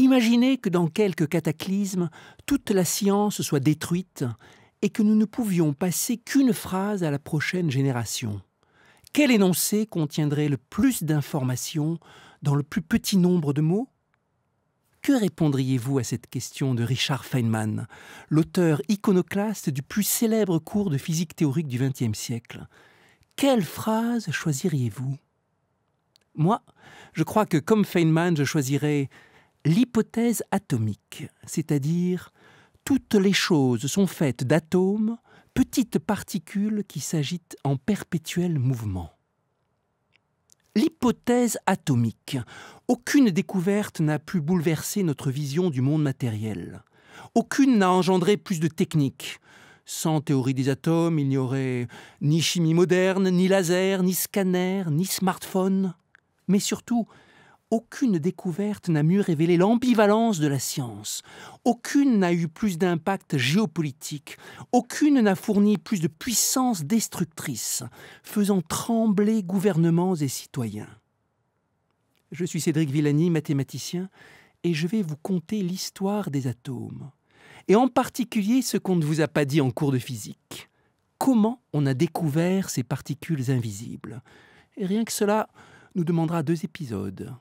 Imaginez que dans quelque cataclysme, toute la science soit détruite et que nous ne pouvions passer qu'une phrase à la prochaine génération. Quel énoncé contiendrait le plus d'informations dans le plus petit nombre de mots? Que répondriez-vous à cette question de Richard Feynman, l'auteur iconoclaste du plus célèbre cours de physique théorique du XXe siècle? Quelle phrase choisiriez-vous? Moi, je crois que comme Feynman, je choisirais l'hypothèse atomique, c'est-à-dire toutes les choses sont faites d'atomes, petites particules qui s'agitent en perpétuel mouvement. L'hypothèse atomique. Aucune découverte n'a pu bouleverser notre vision du monde matériel. Aucune n'a engendré plus de techniques. Sans théorie des atomes, il n'y aurait ni chimie moderne, ni laser, ni scanner, ni smartphone. Mais surtout, aucune découverte n'a mieux révélé l'ambivalence de la science. Aucune n'a eu plus d'impact géopolitique. Aucune n'a fourni plus de puissance destructrice, faisant trembler gouvernements et citoyens. Je suis Cédric Villani, mathématicien, et je vais vous conter l'histoire des atomes. Et en particulier ce qu'on ne vous a pas dit en cours de physique. Comment on a découvert ces particules invisibles? Et rien que cela nous demandera 2 épisodes.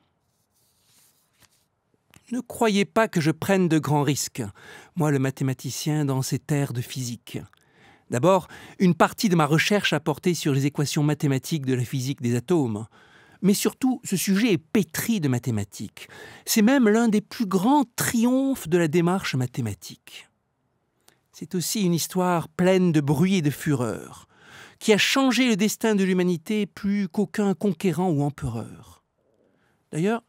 Ne croyez pas que je prenne de grands risques, moi le mathématicien dans ces terres de physique. D'abord, une partie de ma recherche a porté sur les équations mathématiques de la physique des atomes. Mais surtout, ce sujet est pétri de mathématiques. C'est même l'un des plus grands triomphes de la démarche mathématique. C'est aussi une histoire pleine de bruit et de fureur, qui a changé le destin de l'humanité plus qu'aucun conquérant ou empereur. D'ailleurs,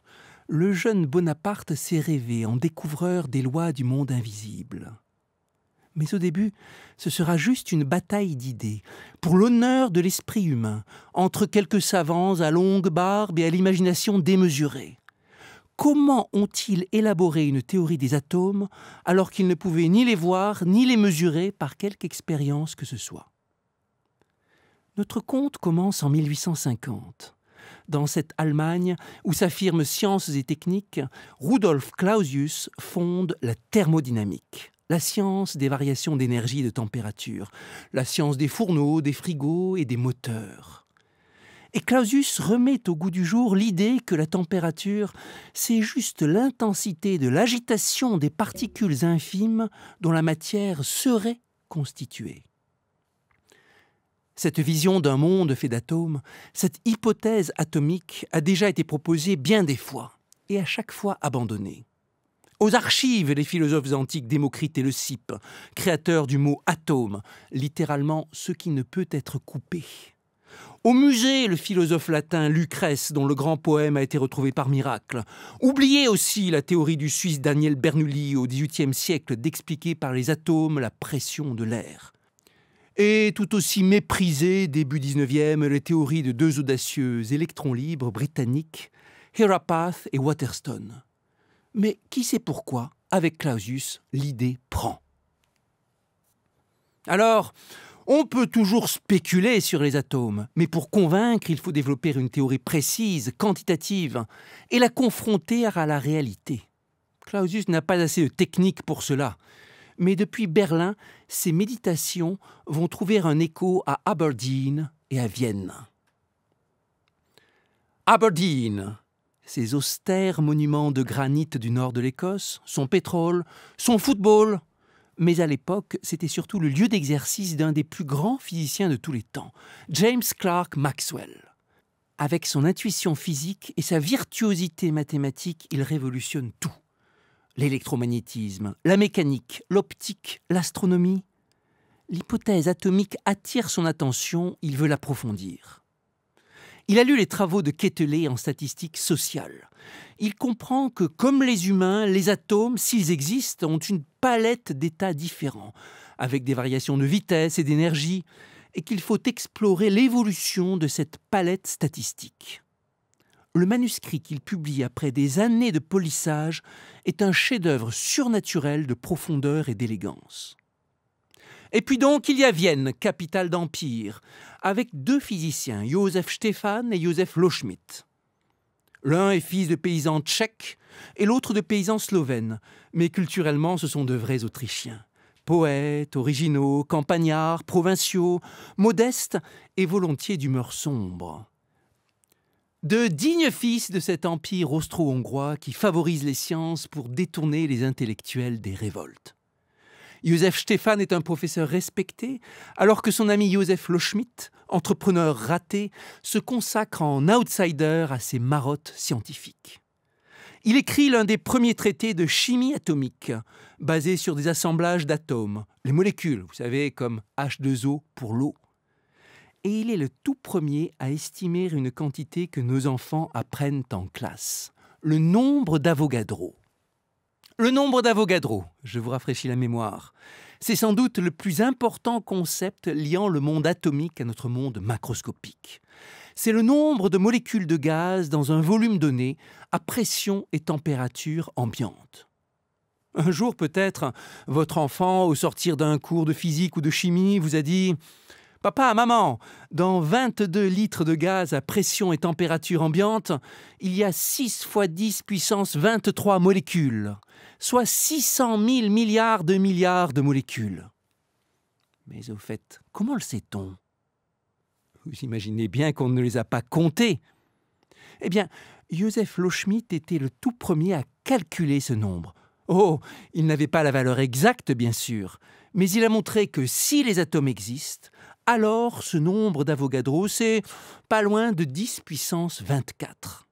le jeune Bonaparte s'est rêvé en découvreur des lois du monde invisible. Mais au début, ce sera juste une bataille d'idées, pour l'honneur de l'esprit humain, entre quelques savants à longue barbe et à l'imagination démesurée. Comment ont-ils élaboré une théorie des atomes alors qu'ils ne pouvaient ni les voir ni les mesurer par quelque expérience que ce soit? Notre conte commence en 1850. Dans cette Allemagne où s'affirment sciences et techniques, Rudolf Clausius fonde la thermodynamique, la science des variations d'énergie et de température, la science des fourneaux, des frigos et des moteurs. Et Clausius remet au goût du jour l'idée que la température, c'est juste l'intensité de l'agitation des particules infimes dont la matière serait constituée. Cette vision d'un monde fait d'atomes, cette hypothèse atomique a déjà été proposée bien des fois, et à chaque fois abandonnée. Aux archives, les philosophes antiques Démocrite et Leucippe, créateurs du mot atome, littéralement ce qui ne peut être coupé. Au musée, le philosophe latin Lucrèce, dont le grand poème a été retrouvé par miracle. Oubliez aussi la théorie du Suisse Daniel Bernoulli au XVIIIe siècle d'expliquer par les atomes la pression de l'air. Et tout aussi méprisé, début 19e, les théories de 2 audacieux électrons libres britanniques, Herapath et Waterstone. Mais qui sait pourquoi, avec Clausius, l'idée prend. Alors, on peut toujours spéculer sur les atomes, mais pour convaincre, il faut développer une théorie précise, quantitative, et la confronter à la réalité. Clausius n'a pas assez de technique pour cela. Mais depuis Berlin, ces méditations vont trouver un écho à Aberdeen et à Vienne. Aberdeen, ces austères monuments de granit du nord de l'Écosse, son pétrole, son football. Mais à l'époque, c'était surtout le lieu d'exercice d'un des plus grands physiciens de tous les temps, James Clerk Maxwell. Avec son intuition physique et sa virtuosité mathématique, il révolutionne tout. L'électromagnétisme, la mécanique, l'optique, l'astronomie. L'hypothèse atomique attire son attention, il veut l'approfondir. Il a lu les travaux de Quetelet en statistique sociale. Il comprend que, comme les humains, les atomes, s'ils existent, ont une palette d'états différents, avec des variations de vitesse et d'énergie, et qu'il faut explorer l'évolution de cette palette statistique. Le manuscrit qu'il publie après des années de polissage est un chef-d'œuvre surnaturel de profondeur et d'élégance. Et puis donc, il y a Vienne, capitale d'empire, avec 2 physiciens, Joseph Stephan et Joseph Loschmidt. L'un est fils de paysans tchèques et l'autre de paysans slovènes, mais culturellement ce sont de vrais Autrichiens. Poètes, originaux, campagnards, provinciaux, modestes et volontiers d'humeur sombre. De dignes fils de cet empire austro-hongrois qui favorise les sciences pour détourner les intellectuels des révoltes. Józef Stefan est un professeur respecté, alors que son ami Józef Loschmidt, entrepreneur raté, se consacre en outsider à ses marottes scientifiques. Il écrit l'un des premiers traités de chimie atomique, basé sur des assemblages d'atomes, les molécules, vous savez, comme H2O pour l'eau. Et il est le tout premier à estimer une quantité que nos enfants apprennent en classe, le nombre d'Avogadro. Le nombre d'Avogadro, je vous rafraîchis la mémoire, c'est sans doute le plus important concept liant le monde atomique à notre monde macroscopique. C'est le nombre de molécules de gaz dans un volume donné à pression et température ambiante. Un jour peut-être, votre enfant, au sortir d'un cours de physique ou de chimie, vous a dit « Papa, maman, dans 22 litres de gaz à pression et température ambiante, il y a 6 × 10 puissance 23 molécules, soit 600 000 milliards de molécules. » Mais au fait, comment le sait-on ? Vous imaginez bien qu'on ne les a pas comptés. Eh bien, Józef Loschmidt était le tout premier à calculer ce nombre. Oh, il n'avait pas la valeur exacte, bien sûr, mais il a montré que si les atomes existent, alors ce nombre d'Avogadro, c'est pas loin de 10 puissance 24.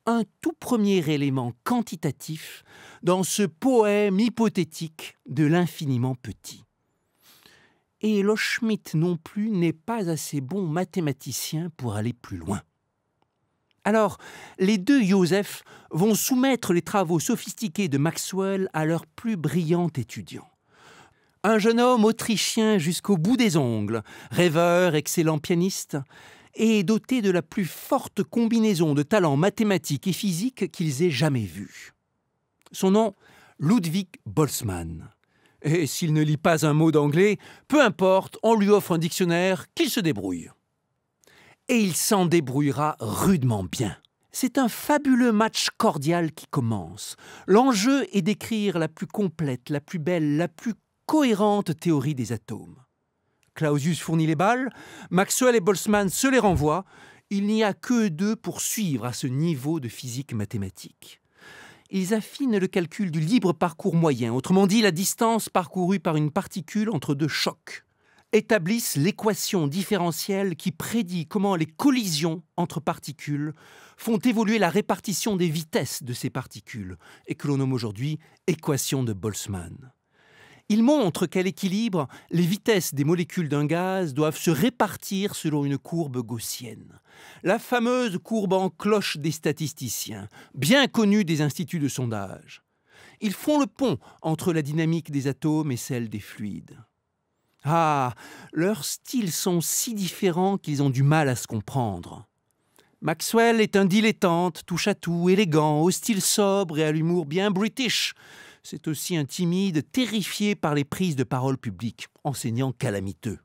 Un tout premier élément quantitatif dans ce poème hypothétique de l'infiniment petit. Et Loschmidt non plus n'est pas assez bon mathématicien pour aller plus loin. Alors, les deux Józef vont soumettre les travaux sophistiqués de Maxwell à leur plus brillant étudiant. Un jeune homme autrichien jusqu'au bout des ongles, rêveur, excellent pianiste, et doté de la plus forte combinaison de talents mathématiques et physiques qu'ils aient jamais vus. Son nom, Ludwig Boltzmann. Et s'il ne lit pas un mot d'anglais, peu importe, on lui offre un dictionnaire, qu'il se débrouille. Et il s'en débrouillera rudement bien. C'est un fabuleux match cordial qui commence. L'enjeu est d'écrire la plus complète, la plus belle, la plus cohérente théorie des atomes. Clausius fournit les balles, Maxwell et Boltzmann se les renvoient. Il n'y a que d'eux pour suivre à ce niveau de physique mathématique. Ils affinent le calcul du libre parcours moyen, autrement dit la distance parcourue par une particule entre deux chocs. Établissent l'équation différentielle qui prédit comment les collisions entre particules font évoluer la répartition des vitesses de ces particules, et que l'on nomme aujourd'hui équation de Boltzmann. Il montre qu'à l'équilibre, les vitesses des molécules d'un gaz doivent se répartir selon une courbe gaussienne. La fameuse courbe en cloche des statisticiens, bien connue des instituts de sondage. Ils font le pont entre la dynamique des atomes et celle des fluides. Ah, leurs styles sont si différents qu'ils ont du mal à se comprendre. Maxwell est un dilettante, touche-à-tout, élégant, au style sobre et à l'humour bien british. C'est aussi un timide, terrifié par les prises de parole publiques, enseignant calamiteux.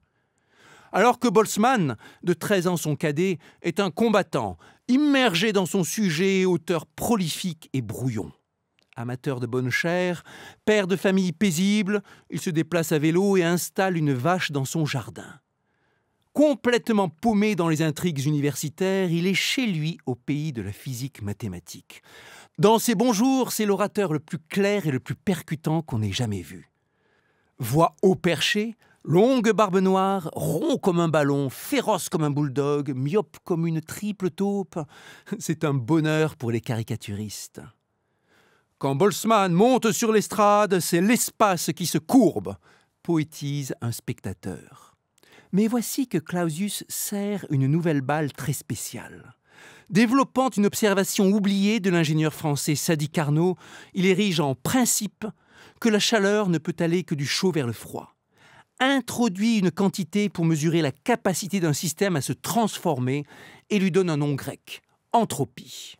Alors que Boltzmann, de 13 ans son cadet, est un combattant, immergé dans son sujet, auteur prolifique et brouillon. Amateur de bonne chère, père de famille paisible, il se déplace à vélo et installe une vache dans son jardin. Complètement paumé dans les intrigues universitaires, il est chez lui au pays de la physique mathématique. Dans ses bons jours, c'est l'orateur le plus clair et le plus percutant qu'on ait jamais vu. Voix haut perchée, longue barbe noire, rond comme un ballon, féroce comme un bulldog, myope comme une triple taupe, c'est un bonheur pour les caricaturistes. Quand Boltzmann monte sur l'estrade, c'est l'espace qui se courbe, poétise un spectateur. Mais voici que Clausius serre une nouvelle balle très spéciale. Développant une observation oubliée de l'ingénieur français Sadi Carnot, il érige en principe que la chaleur ne peut aller que du chaud vers le froid. Introduit une quantité pour mesurer la capacité d'un système à se transformer et lui donne un nom grec, entropie.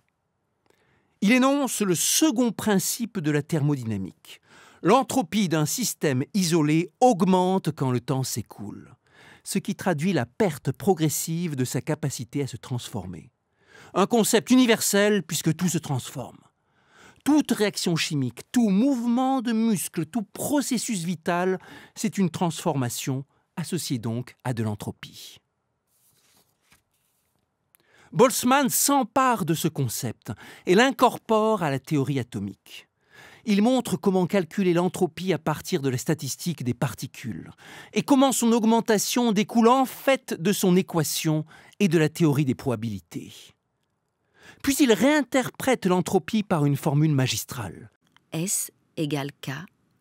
Il énonce le second principe de la thermodynamique. L'entropie d'un système isolé augmente quand le temps s'écoule, ce qui traduit la perte progressive de sa capacité à se transformer. Un concept universel puisque tout se transforme. Toute réaction chimique, tout mouvement de muscle, tout processus vital, c'est une transformation associée donc à de l'entropie. Boltzmann s'empare de ce concept et l'incorpore à la théorie atomique. Il montre comment calculer l'entropie à partir de la statistique des particules et comment son augmentation découle en fait de son équation et de la théorie des probabilités. Puis il réinterprète l'entropie par une formule magistrale. S égale K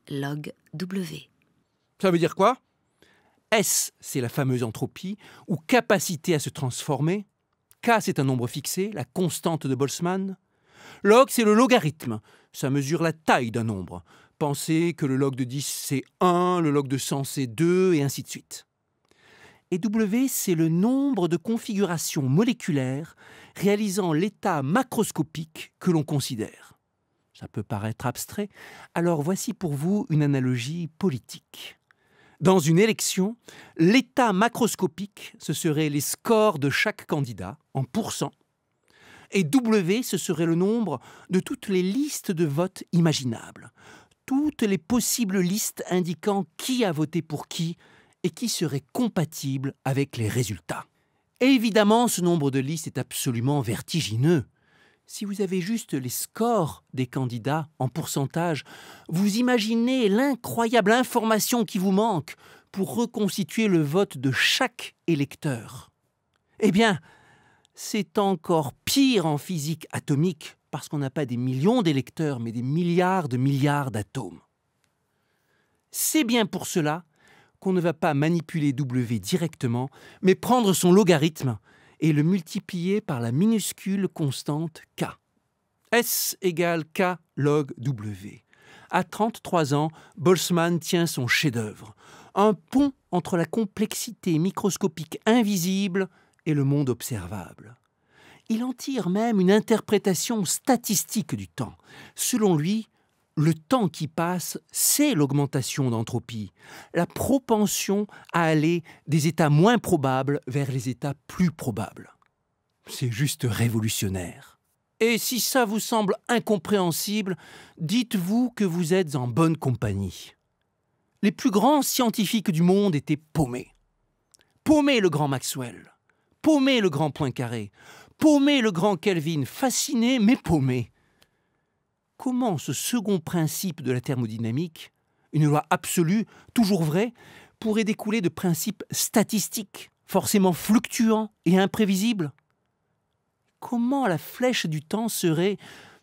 log W. Ça veut dire quoi? S, c'est la fameuse entropie, ou capacité à se transformer. K, c'est un nombre fixé, la constante de Boltzmann. Log, c'est le logarithme. Ça mesure la taille d'un nombre. Pensez que le log de 10, c'est 1, le log de 100, c'est 2, et ainsi de suite. Et W, c'est le nombre de configurations moléculaires réalisant l'état macroscopique que l'on considère. Ça peut paraître abstrait, alors voici pour vous une analogie politique. Dans une élection, l'état macroscopique, ce serait les scores de chaque candidat en pourcents, et W, ce serait le nombre de toutes les listes de votes imaginables, toutes les possibles listes indiquant qui a voté pour qui et qui serait compatible avec les résultats. Et évidemment, ce nombre de listes est absolument vertigineux. Si vous avez juste les scores des candidats en pourcentage, vous imaginez l'incroyable information qui vous manque pour reconstituer le vote de chaque électeur. Eh bien, c'est encore pire en physique atomique parce qu'on n'a pas des millions d'électeurs, mais des milliards d'atomes. C'est bien pour cela qu'on ne va pas manipuler W directement, mais prendre son logarithme et le multiplier par la minuscule constante K. S égale K log W. À 33 ans, Boltzmann tient son chef-d'œuvre, un pont entre la complexité microscopique invisible et le monde observable. Il en tire même une interprétation statistique du temps. Selon lui, le temps qui passe, c'est l'augmentation d'entropie, la propension à aller des états moins probables vers les états plus probables. C'est juste révolutionnaire. Et si ça vous semble incompréhensible, dites-vous que vous êtes en bonne compagnie. Les plus grands scientifiques du monde étaient paumés. Paumé le grand Maxwell, paumé le grand Poincaré, paumé le grand Kelvin, fasciné mais paumé. Comment ce second principe de la thermodynamique, une loi absolue, toujours vraie, pourrait découler de principes statistiques, forcément fluctuants et imprévisibles? Comment la flèche du temps serait,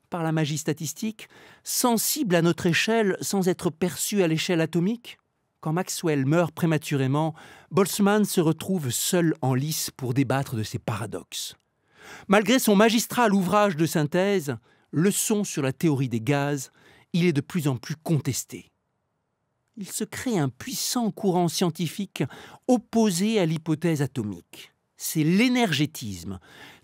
par la magie statistique, sensible à notre échelle sans être perçue à l'échelle atomique? Quand Maxwell meurt prématurément, Boltzmann se retrouve seul en lice pour débattre de ces paradoxes. Malgré son magistral ouvrage de synthèse, Leçon sur la théorie des gaz, il est de plus en plus contesté. Il se crée un puissant courant scientifique opposé à l'hypothèse atomique. C'est l'énergétisme,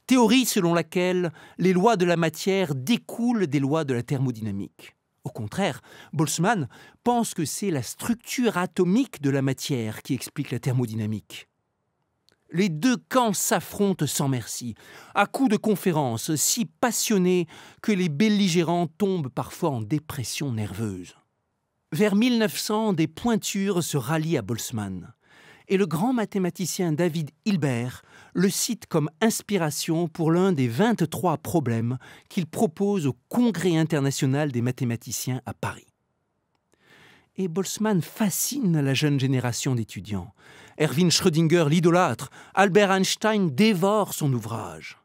théorie selon laquelle les lois de la matière découlent des lois de la thermodynamique. Au contraire, Boltzmann pense que c'est la structure atomique de la matière qui explique la thermodynamique. Les deux camps s'affrontent sans merci, à coups de conférences si passionnées que les belligérants tombent parfois en dépression nerveuse. Vers 1900, des pointures se rallient à Boltzmann, et le grand mathématicien David Hilbert le cite comme inspiration pour l'un des 23 problèmes qu'il propose au Congrès international des mathématiciens à Paris. Et Boltzmann fascine la jeune génération d'étudiants. Erwin Schrödinger l'idolâtre, Albert Einstein dévore son ouvrage.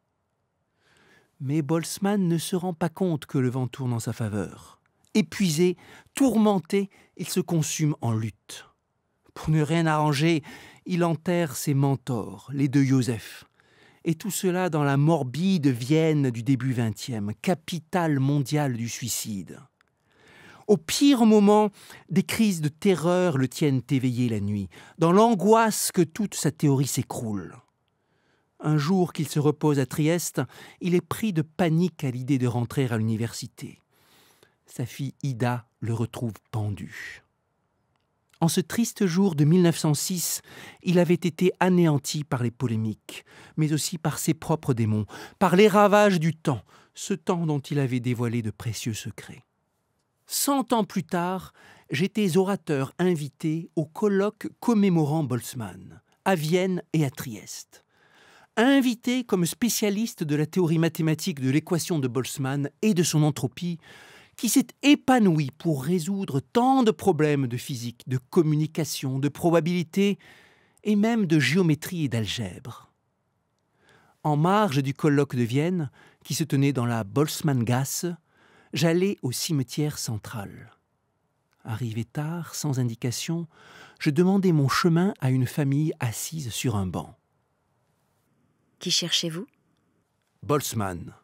Mais Boltzmann ne se rend pas compte que le vent tourne en sa faveur. Épuisé, tourmenté, il se consume en lutte. Pour ne rien arranger, il enterre ses mentors, les deux Joseph. Et tout cela dans la morbide Vienne du début XXe, capitale mondiale du suicide. Au pire moment, des crises de terreur le tiennent éveillé la nuit, dans l'angoisse que toute sa théorie s'écroule. Un jour qu'il se repose à Trieste, il est pris de panique à l'idée de rentrer à l'université. Sa fille Ida le retrouve pendu. En ce triste jour de 1906, il avait été anéanti par les polémiques, mais aussi par ses propres démons, par les ravages du temps, ce temps dont il avait dévoilé de précieux secrets. 100 ans plus tard, j'étais orateur invité au colloque commémorant Boltzmann, à Vienne et à Trieste. Invité comme spécialiste de la théorie mathématique de l'équation de Boltzmann et de son entropie, qui s'est épanoui pour résoudre tant de problèmes de physique, de communication, de probabilité et même de géométrie et d'algèbre. En marge du colloque de Vienne, qui se tenait dans la Boltzmanngasse, j'allais au cimetière central. Arrivé tard, sans indication, je demandai mon chemin à une famille assise sur un banc. Qui cherchez-vous? Boltzmann.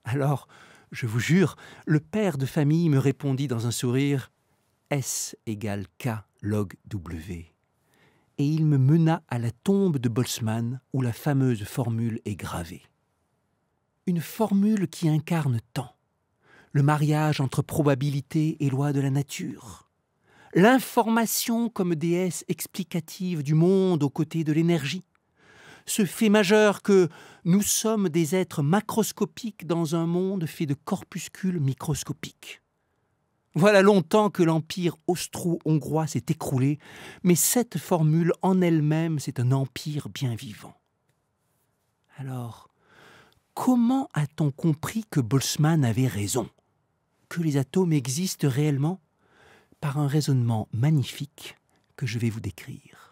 Alors, je vous jure, le père de famille me répondit dans un sourire « S égale K log W ». Et il me mena à la tombe de Boltzmann où la fameuse formule est gravée. Une formule qui incarne tant le mariage entre probabilité et loi de la nature, l'information comme déesse explicative du monde aux côtés de l'énergie, ce fait majeur que nous sommes des êtres macroscopiques dans un monde fait de corpuscules microscopiques. Voilà longtemps que l'empire austro-hongrois s'est écroulé, mais cette formule en elle-même, c'est un empire bien vivant. Alors, comment a-t-on compris que Boltzmann avait raison? Que les atomes existent réellement? Par un raisonnement magnifique que je vais vous décrire.